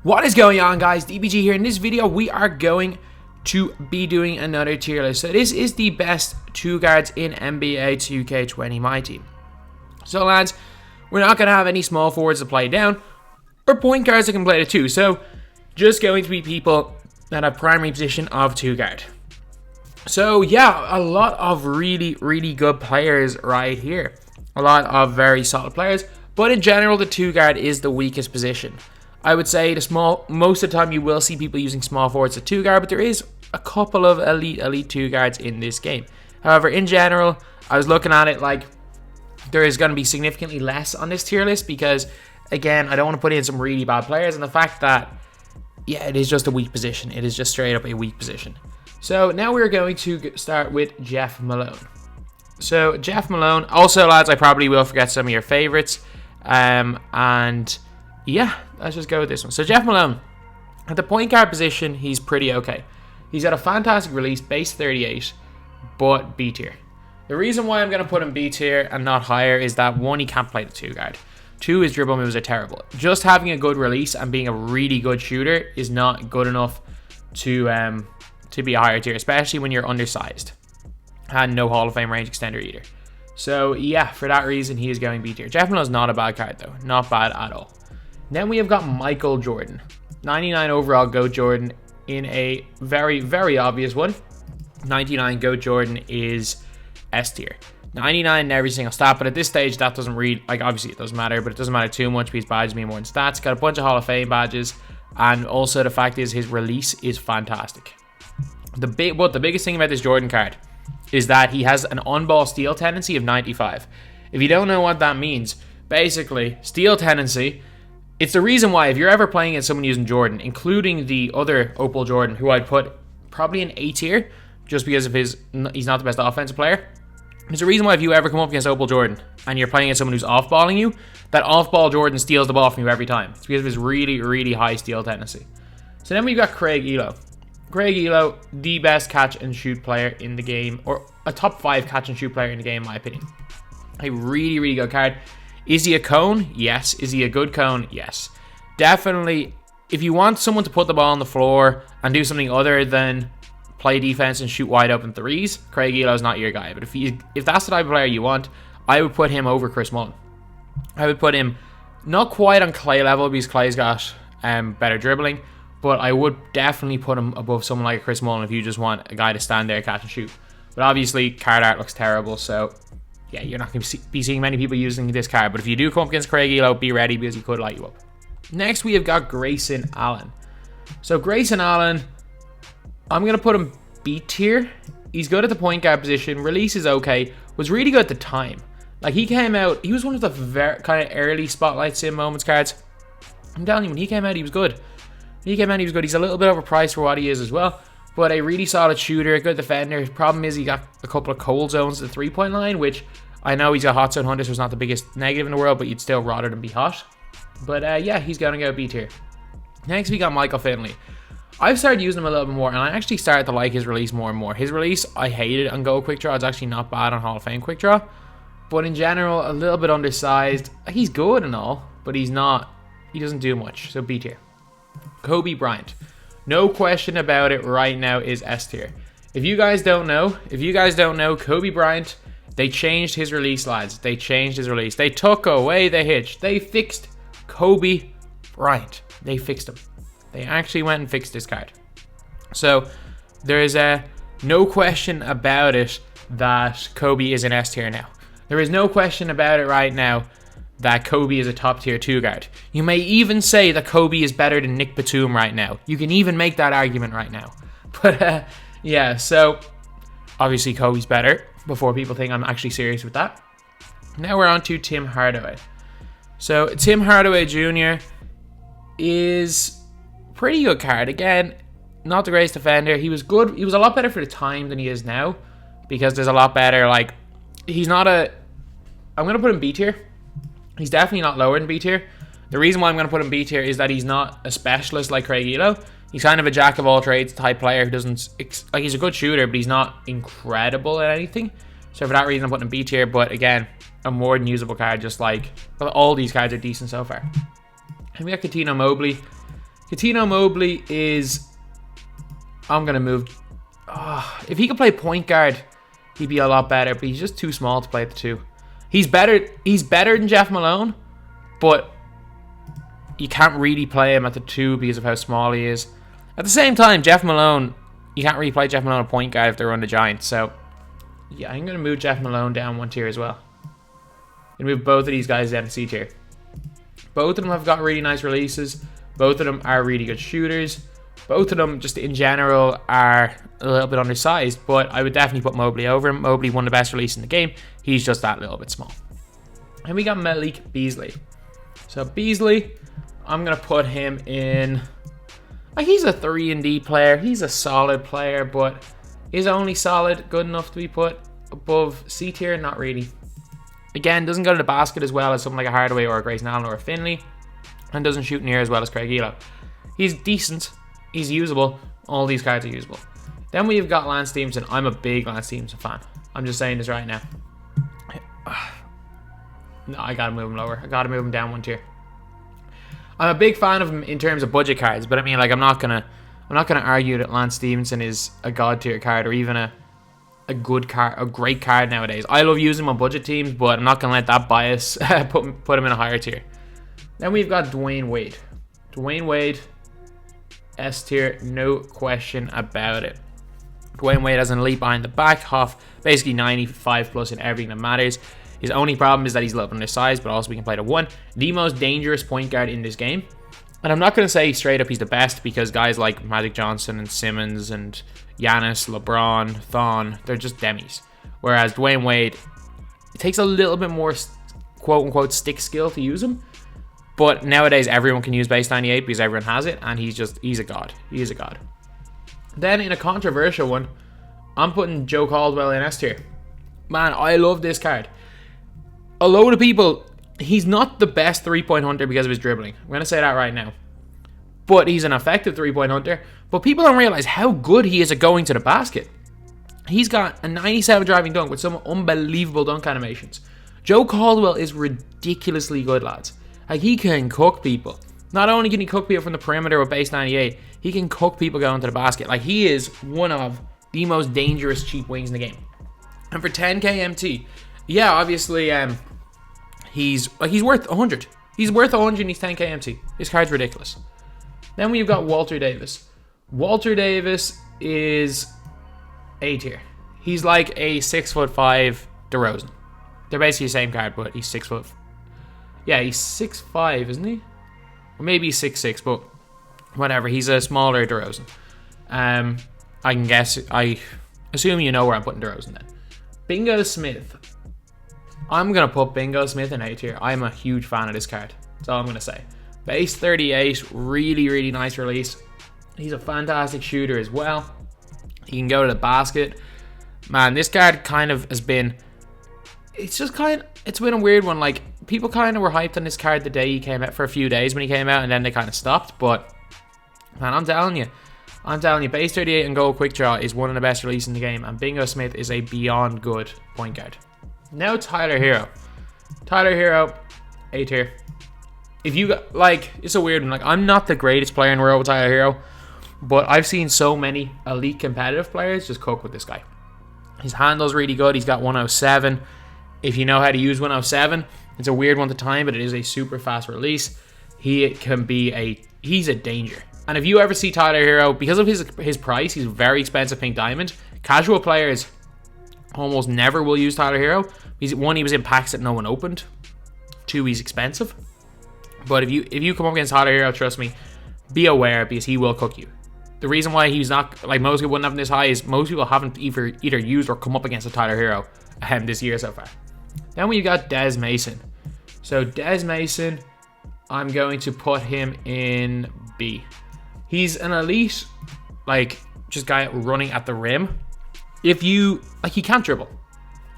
What is going on, guys? DBG here. In this video, we are going to be doing another tier list. So this is the best 2 guards in NBA 2K20 MyTEAM. So lads, we're not going to have any small forwards to play down or point guards that can play the 2. So just going to be people that have primary position of 2 guard. So yeah, a lot of really good players right here. A lot of very solid players. But in general, the 2 guard is the weakest position. I would say most of the time you will see people using small forwards at 2 guard, but there is a couple of elite 2 guards in this game. However, in general, I was looking at it like there is going to be significantly less on this tier list because, again, I don't want to put in some really bad players, and the fact that, yeah, it is just a weak position. It is just straight up a weak position. So now we're going to start with Jeff Malone. So Jeff Malone, also lads, I probably will forget some of your favorites, and yeah, let's just go with this one. So Jeff Malone, at the point guard position, he's pretty okay. He's got a fantastic release, base 38, but B tier. The reason why I'm going to put him B tier and not higher is that 1, he can't play the 2 guard. 2, his dribble moves are terrible. Just having a good release and being a really good shooter is not good enough to be a higher tier, especially when you're undersized and no Hall of Fame range extender either. So yeah, for that reason, he is going B tier. Jeff Malone's not a bad card though, not bad at all. Then we have got Michael Jordan. 99 overall GOAT Jordan in a very obvious one. 99 GOAT Jordan is S tier. 99 in every single stat, but at this stage that doesn't really, like, obviously it doesn't matter, but it doesn't matter too much because badges mean more than stats. Got a bunch of Hall of Fame badges, and also the fact is his release is fantastic. The biggest thing about this Jordan card is that he has an on-ball steal tendency of 95. If you don't know what that means, basically, steal tendency, it's the reason why if you're ever playing against someone using Jordan, including the other Opal Jordan, who I'd put probably in A tier, just because of he's not the best offensive player. There's a reason why if you ever come up against Opal Jordan and you're playing against someone who's off-balling you, that off-ball Jordan steals the ball from you every time. It's because of his really high steal tendency. So then we've got Craig Elo. Craig Elo, the best catch and shoot player in the game, or a top 5 catch and shoot player in the game, in my opinion. A really good card. Is he a cone? Yes. Is he a good cone? Yes. Definitely, if you want someone to put the ball on the floor and do something other than play defense and shoot wide open threes, Craig Elo's not your guy. But if that's the type of player you want, I would put him over Chris Mullin. I would put him not quite on Clay level because Clay's got better dribbling, but I would definitely put him above someone like Chris Mullin if you just want a guy to stand there, catch and shoot. But obviously, card art looks terrible, so yeah, you're not going to be seeing many people using this card. But if you do come up against Craig Elo, be ready because he could light you up. Next, we have got Grayson Allen. So Grayson Allen, I'm going to put him B tier. He's good at the point guard position. Release is okay. Was really good at the time. Like, he came out, he was one of the very kind of early Spotlight Sim Moments cards. I'm telling you, when he came out, he was good. He's a little bit overpriced for what he is as well. But a really solid shooter, a good defender. His problem is he got a couple of cold zones at the 3-point line, which I know he's got hot zone 100, so it's not the biggest negative in the world, but you'd still rather than be hot. But yeah, he's going to go B tier. Next, we got Michael Finley. I've started using him a little bit more, and I actually started to like his release more and more. His release, I hated on Go Quick Draw. It's actually not bad on Hall of Fame Quick Draw. But in general, a little bit undersized. He's good and all, but he doesn't do much, so B tier. Kobe Bryant. No question about it right now is S tier. If you guys don't know, Kobe Bryant, they changed his release, lads. They changed his release. They took away the hitch. They fixed Kobe Bryant. They fixed him. They actually went and fixed this card. So there is no question about it that Kobe is an S tier now. There is no question about it right now that Kobe is a top tier 2 guard. You may even say that Kobe is better than Nick Batum right now. You can even make that argument right now. But yeah, so obviously Kobe's better before people think I'm actually serious with that. Now we're on to Tim Hardaway. So Tim Hardaway Jr. is pretty good card. Again, not the greatest defender. He was good. He was a lot better for the time than he is now because there's a lot better, like, I'm going to put him B tier. He's definitely not lower than B tier. The reason why I'm going to put him B tier is that he's not a specialist like Craig Elo. He's kind of a jack of all trades type player who doesn't, like, he's a good shooter, but he's not incredible at anything. So for that reason, I'm putting him B tier. But again, a more than usable card, just like, well, all these cards are decent so far. And we got Cuttino Mobley. Cuttino Mobley is... I'm going to move... if he could play point guard, he'd be a lot better, but he's just too small to play at the 2. He's better than Jeff Malone, but you can't really play him at the 2 because of how small he is. At the same time, Jeff Malone, you can't really play Jeff Malone at point guard if they run the Giants, so yeah, I'm going to move Jeff Malone down 1 tier as well. And move both of these guys down to C tier. Both of them have got really nice releases. Both of them are really good shooters. Both of them, just in general, are a little bit undersized, but I would definitely put Mobley over him. Mobley, one of the best releases in the game. He's just that little bit small. And we got Malik Beasley. So Beasley, I'm going to put him in... Like, he's a 3-and-D player. He's a solid player, but is only solid good enough to be put above C tier? Not really. Again, doesn't go to the basket as well as something like a Hardaway or a Grayson Allen or a Finley, and doesn't shoot near as well as Craig Elo. He's decent. He's usable. All these cards are usable. Then we've got Lance Stephenson. I'm a big Lance Stephenson fan. I'm just saying this right now. No, I gotta move him lower. I gotta move him down 1 tier. I'm a big fan of him in terms of budget cards, but I mean, like, I'm not gonna argue that Lance Stephenson is a god tier card or even a good card, a great card nowadays. I love using him on budget teams, but I'm not gonna let that bias put him in a higher tier. Then we've got Dwayne Wade. Dwayne Wade, S tier, no question about it. Dwayne Wade has an elite behind the back, basically 95 plus in everything that matters. His only problem is that he's a little bit undersized, but also we can play to 1. The most dangerous point guard in this game. And I'm not going to say straight up he's the best, because guys like Magic Johnson and Simmons and Giannis, LeBron, Thon, they're just demis. Whereas Dwayne Wade, it takes a little bit more quote-unquote stick skill to use him. But nowadays everyone can use base 98 because everyone has it, and he's a god. He is a god. Then in a controversial one, I'm putting Joe Caldwell in S tier. Man, I love this card. A load of people, he's not the best 3-point hunter because of his dribbling. I'm going to say that right now. But he's an effective 3-point hunter. But people don't realize how good he is at going to the basket. He's got a 97 driving dunk with some unbelievable dunk animations. Joe Caldwell is ridiculously good, lads. Like, he can cook people. Not only can he cook people from the perimeter with base 98, he can cook people going to the basket. Like, he is one of the most dangerous cheap wings in the game. And for 10k MT, yeah, obviously, he's worth 100. He's worth 100 and he's 10k MT. This card's ridiculous. Then we've got Walter Davis. Walter Davis is A tier. He's like a 6'5" DeRozan. They're basically the same card, but he's 6 foot. Yeah, he's 6'5", isn't he? Or maybe he's 6'6", but whatever. He's a smaller DeRozan. I can guess. I assume you know where I'm putting DeRozan then. Bingo Smith. I'm going to put Bingo Smith in A tier. I'm a huge fan of this card. That's all I'm going to say. Base 38, really, really nice release. He's a fantastic shooter as well. He can go to the basket. Man, this card kind of has been... It's been a weird one. Like, people kind of were hyped on this card the day he came out, for a few days when he came out, and then they kind of stopped. But, man, I'm telling you, base 38 and goal quick draw is one of the best releases in the game, and Bingo Smith is a beyond good point guard. Now Tyler Hero. Tyler Hero, A tier. If you got, like, it's a weird one. Like, I'm not the greatest player in the world with Tyler Hero, but I've seen so many elite competitive players just cook with this guy. His handle's really good. He's got 107. If you know how to use 107, it's a weird one to time, but it is a super fast release. He's a danger. And if you ever see Tyler Hero, because of his price, he's very expensive pink diamond. Casual players almost never will use Tyler Hero. One, he was in packs that no one opened. 2, he's expensive. But if you come up against Tyler Hero, trust me, be aware, because he will cook you. The reason why he's not, like, most people wouldn't have him this high is most people haven't either used or come up against a Tyler Hero this year so far. Then we got Des Mason. So Des Mason, I'm going to put him in B. He's an elite, like, just guy running at the rim. He can't dribble.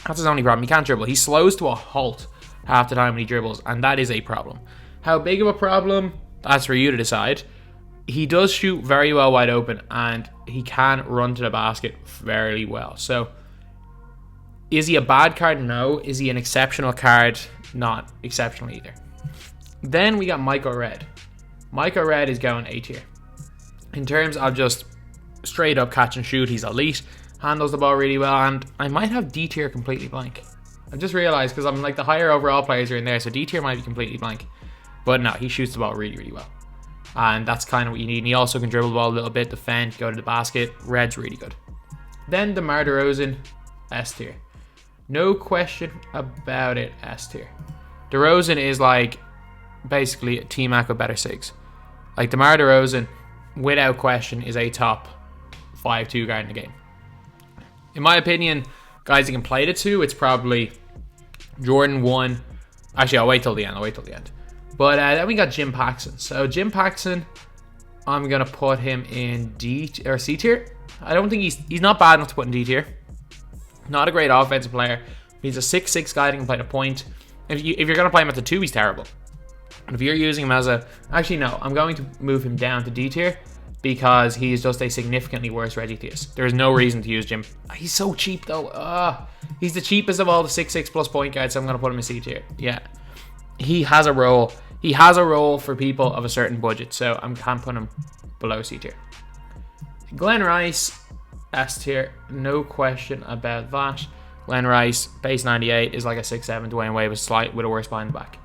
That's his only problem. He can't dribble. He slows to a halt half the time when he dribbles, and that is a problem. How big of a problem? That's for you to decide. He does shoot very well wide open, and he can run to the basket fairly well. So, is he a bad card? No. Is he an exceptional card? Not exceptional either. Then we got Michael Redd. Michael Redd is going A tier. In terms of just straight up catch and shoot, he's elite. Handles the ball really well, and I might have D tier completely blank. I just realized because I'm like the higher overall players are in there, so D tier might be completely blank. But no, he shoots the ball really, really well. And that's kind of what you need. And he also can dribble the ball a little bit, defend, go to the basket. Red's really good. Then DeMar DeRozan, S tier. No question about it, S tier. DeRozan is like basically a T-Mac with better SIGs. Like DeMar DeRozan, without question, is a top 5-2 guard in the game. In my opinion, guys who can play the 2, it's probably Jordan 1. Actually, I'll wait till the end. But then we got Jim Paxson. So Jim Paxson, I'm going to put him in D or C tier. I don't think he's not bad enough to put in D tier. Not a great offensive player. He's a 6'6 guy that can play the point. If you're going to play him at the 2, he's terrible. And if you're using him as a... Actually, no. I'm going to move him down to D tier because he's just a significantly worse Reggie Theus. There is no reason to use Jim. He's so cheap, though. He's the cheapest of all the 6'6 plus point guards, so I'm going to put him in C tier. Yeah. He has a role. He has a role for people of a certain budget, so I can't put him below C tier. Glenn Rice, S tier. No question about that. Glenn Rice, base 98, is like a 6'7 Dwayne Wade with a worse behind the back.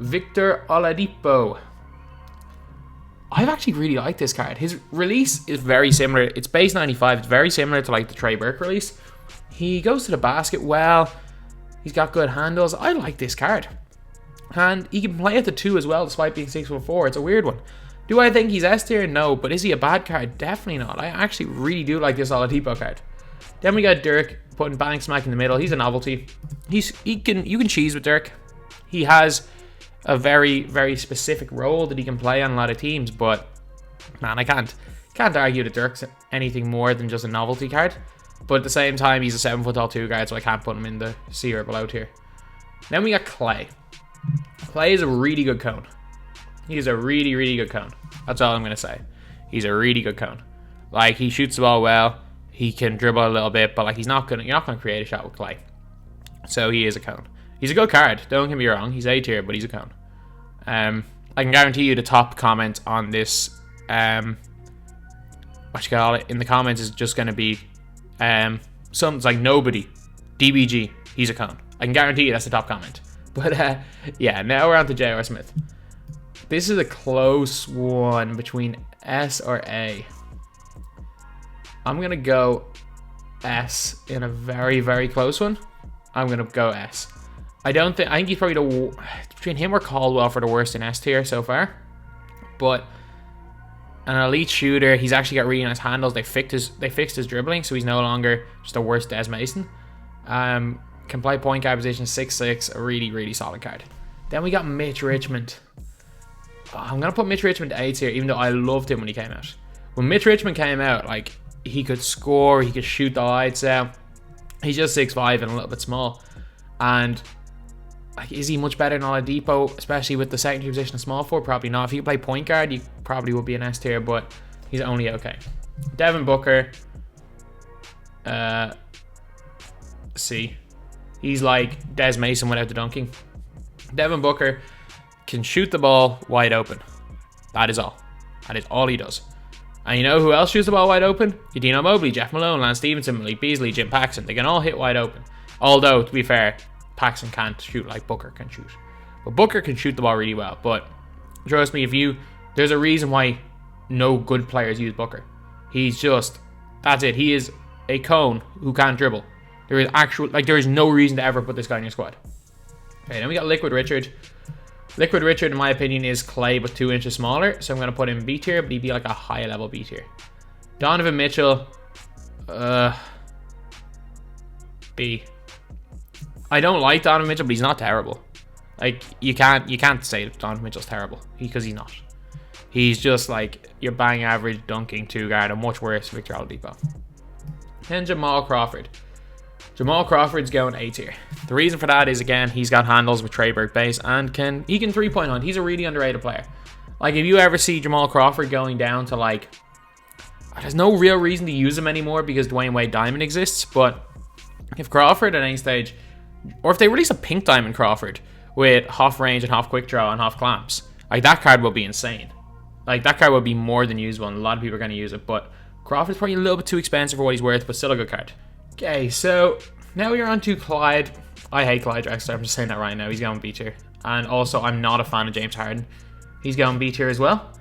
Victor Oladipo. I've actually really liked this card. His release is very similar. It's base 95. It's very similar to like the Trey Burke release. He goes to the basket well. He's got good handles. I like this card. And he can play at the 2 as well, despite being 6'4". It's a weird one. Do I think he's S tier? No. But is he a bad card? Definitely not. I actually really do like this Oladipo card. Then we got Dirk putting bang smack in the middle. He's a novelty. You can cheese with Dirk. He has a very, very specific role that he can play on a lot of teams, but man, I can't argue that Dirk's anything more than just a novelty card. But at the same time, he's a 7'2" guard, so I can't put him in the C or below tier. Then we got Clay. Clay is a really good cone. He is a really, really good cone. That's all I'm gonna say. He's a really good cone. Like, he shoots the ball well. He can dribble a little bit, but like you're not gonna create a shot with Clay. So he is a cone. He's a good card. Don't get me wrong. He's A tier, but he's a cone. I can guarantee you the top comment on this, what you call it, in the comments is just gonna be, something's like nobody, DBG. He's a cone. I can guarantee you that's the top comment. But yeah, now we're on to J.R. Smith. This is a close one between S or A. I'm going to go S in a very, very close one. I'm going to go S. I think he's probably between him or Caldwell for the worst in S tier so far. But an elite shooter. He's actually got really nice handles. They fixed his dribbling, so he's no longer just a worse Des Mason. Can play point guard position, 6'6", a really, really solid card. Then we got Mitch Richmond. I'm going to put Mitch Richmond A tier, even though I loved him when he came out. When Mitch Richmond came out, like, he could score, he could shoot the lights out. He's just 6'5" and a little bit small. And like, is he much better than Oladipo, especially with the secondary position of small forward? Probably not. If he could play point guard, he probably would be an S tier, but he's only okay. Devin Booker, C. He's like Des Mason without the dunking. Devin Booker can shoot the ball wide open. That is all. That is all he does. And you know who else shoots the ball wide open? Cuttino Mobley, Jeff Malone, Lance Stephenson, Malik Beasley, Jim Paxson. They can all hit wide open. Although, to be fair, Paxson can't shoot like Booker can shoot. But Booker can shoot the ball really well. But trust me, there's a reason why no good players use Booker. He's just, that's it. He is a cone who can't dribble. There is no reason to ever put this guy in your squad. Okay, then we got Liquid Richard. Liquid Richard, in my opinion, is Clay, but 2 inches smaller. So I'm going to put him in B tier, but he'd be like a high level B tier. Donovan Mitchell, B. I don't like Donovan Mitchell, but he's not terrible. Like, you can't say that Donovan Mitchell's terrible, because he's not. He's just like your bang average dunking 2 guard, a much worse Victor Oladipo. Then Jamal Crawford. Jamal Crawford's going A tier. The reason for that is, again, he's got handles with Trey Burke base and he can 3-point hunt. He's a really underrated player. Like, if you ever see Jamal Crawford going down to like, there's no real reason to use him anymore because Dwayne Wade Diamond exists, but if Crawford at any stage, or if they release a pink Diamond Crawford with half range and half quick draw and half clamps, like, that card will be insane. Like, that card would be more than usable, and a lot of people are going to use it. But Crawford's probably a little bit too expensive for what he's worth, but still a good card. Okay, so now we're on to Clyde. I hate Clyde Drexler. I'm just saying that right now. He's going B tier. And also, I'm not a fan of James Harden. He's going B tier as well.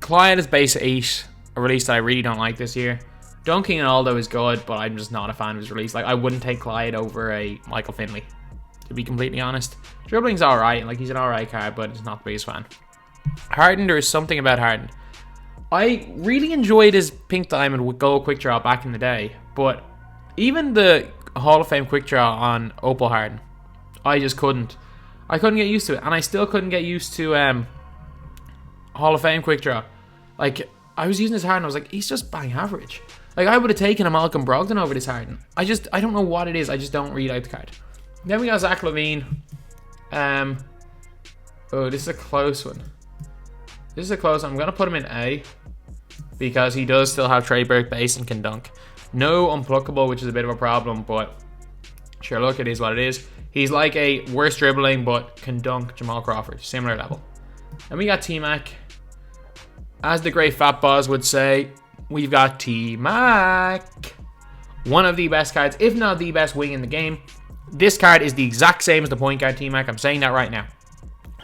Clyde is base 8, a release that I really don't like this year. Dunking and Aldo is good, but I'm just not a fan of his release. Like, I wouldn't take Clyde over a Michael Finley, to be completely honest. Dribbling's alright. Like, he's an alright card, but it's not the biggest fan. Harden, there is something about Harden. I really enjoyed his Pink Diamond with Gold Quick Draw back in the day, but even the Hall of Fame Quick Draw on Opal Harden, I just couldn't. I couldn't get used to it, and I still couldn't get used to Hall of Fame Quick Draw. Like, I was using this Harden, I was like, he's just bang average. Like, I would have taken a Malcolm Brogdon over this Harden. I don't know what it is, I just don't really like the card. Then we got Zach LaVine. Oh, this is a close one. This is a close one. I'm going to put him in A, because he does still have Trey Burke base and can dunk. No unpluckable, which is a bit of a problem, but sure, look, it is what it is. He's like a worse dribbling, but can dunk Jamal Crawford. Similar level. And we got T-Mac. As the great Fat Boz would say, we've got T-Mac. One of the best cards, if not the best wing in the game. This card is the exact same as the point guard T-Mac. I'm saying that right now.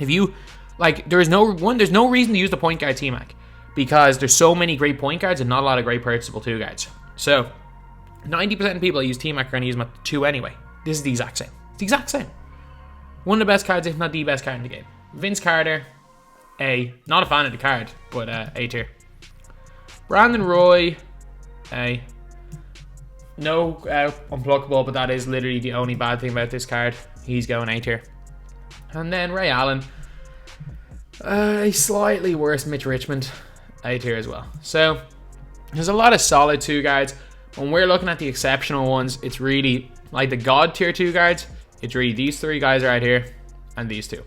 If you, like, there's no reason to use the point guard T-Mac, because there's so many great point guards and not a lot of great purchasable 2 guards. So 90% of people that use T-Mac are going to use them at 2 anyway. This is the exact same. It's the exact same. One of the best cards, if not the best card in the game. Vince Carter, A. Not a fan of the card, but A tier. Brandon Roy, A. No unpluckable, but that is literally the only bad thing about this card. He's going A tier. And then Ray Allen, a slightly worse Mitch Richmond, A tier as well. So there's a lot of solid 2 guards. When we're looking at the exceptional ones, it's really like the God tier 2 guards. It's really these 3 guys right here and these 2.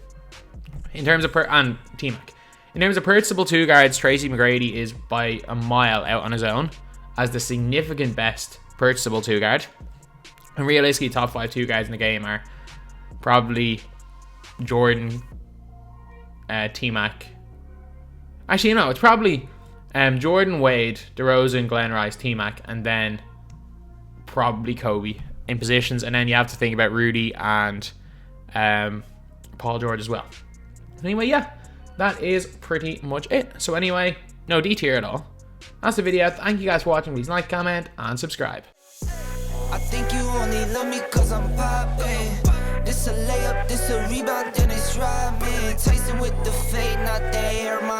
In terms of and T-Mac. In terms of purchasable 2 guards, Tracy McGrady is by a mile out on his own as the significant best purchasable 2 guard. And realistically, top 5 2 guards in the game are probably Jordan, T-Mac. Actually, no, it's probably Jordan, Wade, DeRozan, Glenn Rice, T-Mac, and then probably Kobe in positions. And then you have to think about Rudy and Paul George as well. Anyway, yeah, that is pretty much it. So anyway, no D tier at all. That's the video. Thank you guys for watching. Please like, comment, and subscribe. I think you only love me cause I'm poppin'. This a layup, this a rebound, then it's robbing. Tyson with the fade, not the air, my